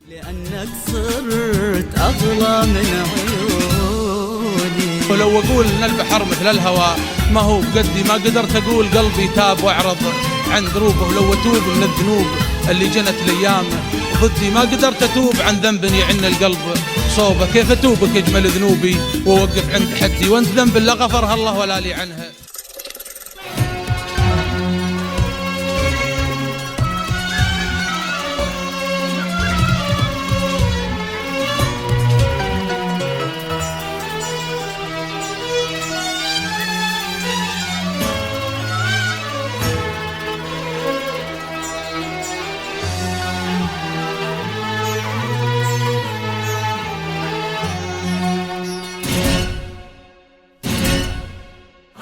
لأنك صرت أغلى من عيوني. ولو أقول إن البحر مثل الهواء ما هو بقدي، ما قدرت أقول قلبي تاب واعرض عن دروبه. لو أتوب من الذنوب اللي جنت الأيام ضدي، ما قدرت أتوب عن ذنب يعن القلب صوبه. كيف أتوبك أجمل ذنوبي وأوقف عند حدي، وأنت ذنب لا غفرها الله ولا لي عنه.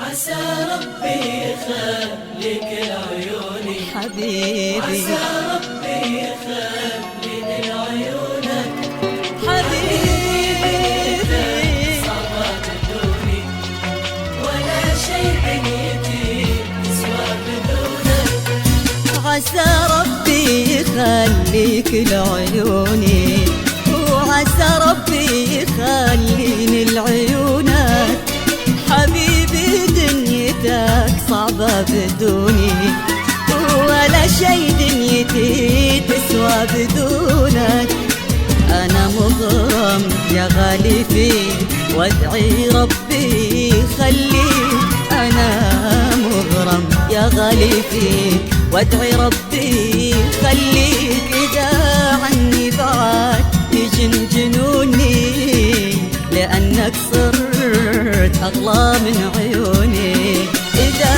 عسى ربي يخليك لعيوني حبيبي، عسى ربي يخليني لعيونك حبيبي. صعبة بدوني ولا شيء بنيتي تسوى بدونك. عسى ربي يخليك لعيوني، وعسى ربي يخليني لعيونك حبيبي. دنيتك صعبة بدوني ولا شي دنيتي تسوى بدونك. أنا مغرم يا غالي فيك وادعي ربي يخليك. أنا مغرم يا غالي فيك وادعي ربي يخليك. إذا عني بعد يجن جنوني لأنك صرت أغلى من عيوني. إذا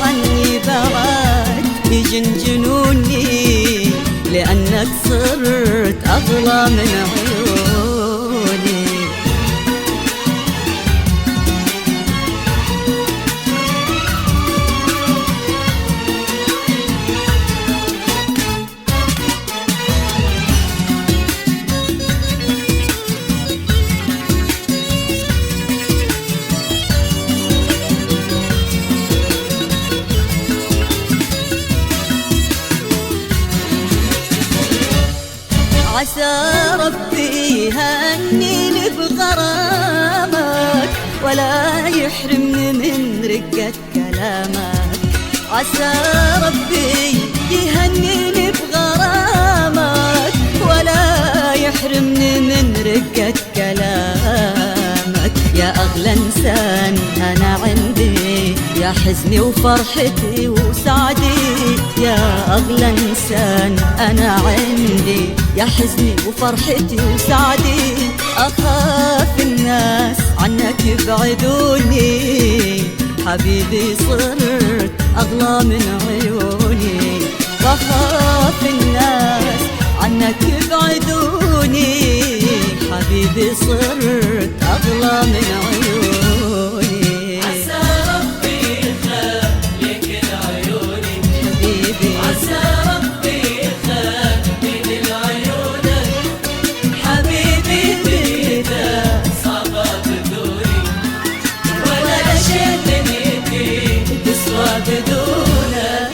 عني بعد يجن جنوني لأنك صرت أغلى من عيوني. عسى ربي يهنيني بغرامك ولا يحرمني من رقة كلامك. عسى ربي يهنيني بغرامك ولا يحرمني من رقة كلامك. يا أغلى إنسان أنا عندي، يا حزني وفرحتي وسعدي. يا أغلى إنسان أنا عندي، يا حزني وفرحتي وسعدي. أخاف الناس عنك يبعدوني حبيبي، صرت أغلى من عيوني. وأخاف الناس عنك يبعدوني حبيبي، صرت أغلى من عيوني. عسى ربي يخليك لعيوني حبيبي، عسى ربي يخليني لعيونك حبيبي. دنيتك صعبة بدوني ولا شيء دنيتي تسوى بدونك.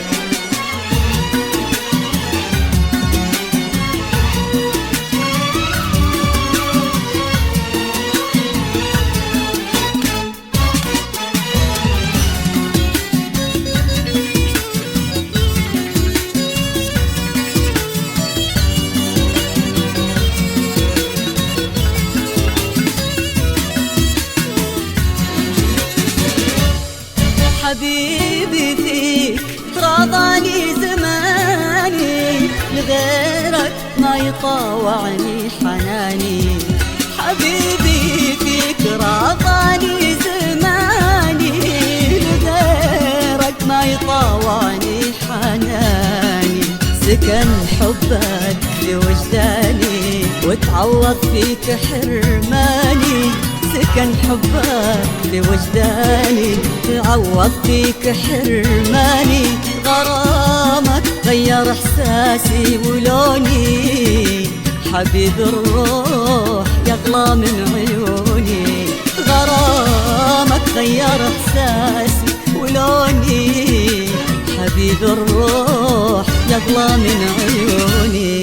حبيبي فيك راضاني زماني، لغيرك ما يطاوعني حناني. حبيبي فيك راضاني زماني، لغيرك ما يطاوعني حناني. سكن حبك لوجداني وتعوض فيك حرماني. سكن حبك لوجداني تعوض فيك حرماني. غرامك غير احساسي ولوني حبيب الروح يغلى من عيوني. غرامك غير احساسي ولوني حبيب الروح يغلى من عيوني.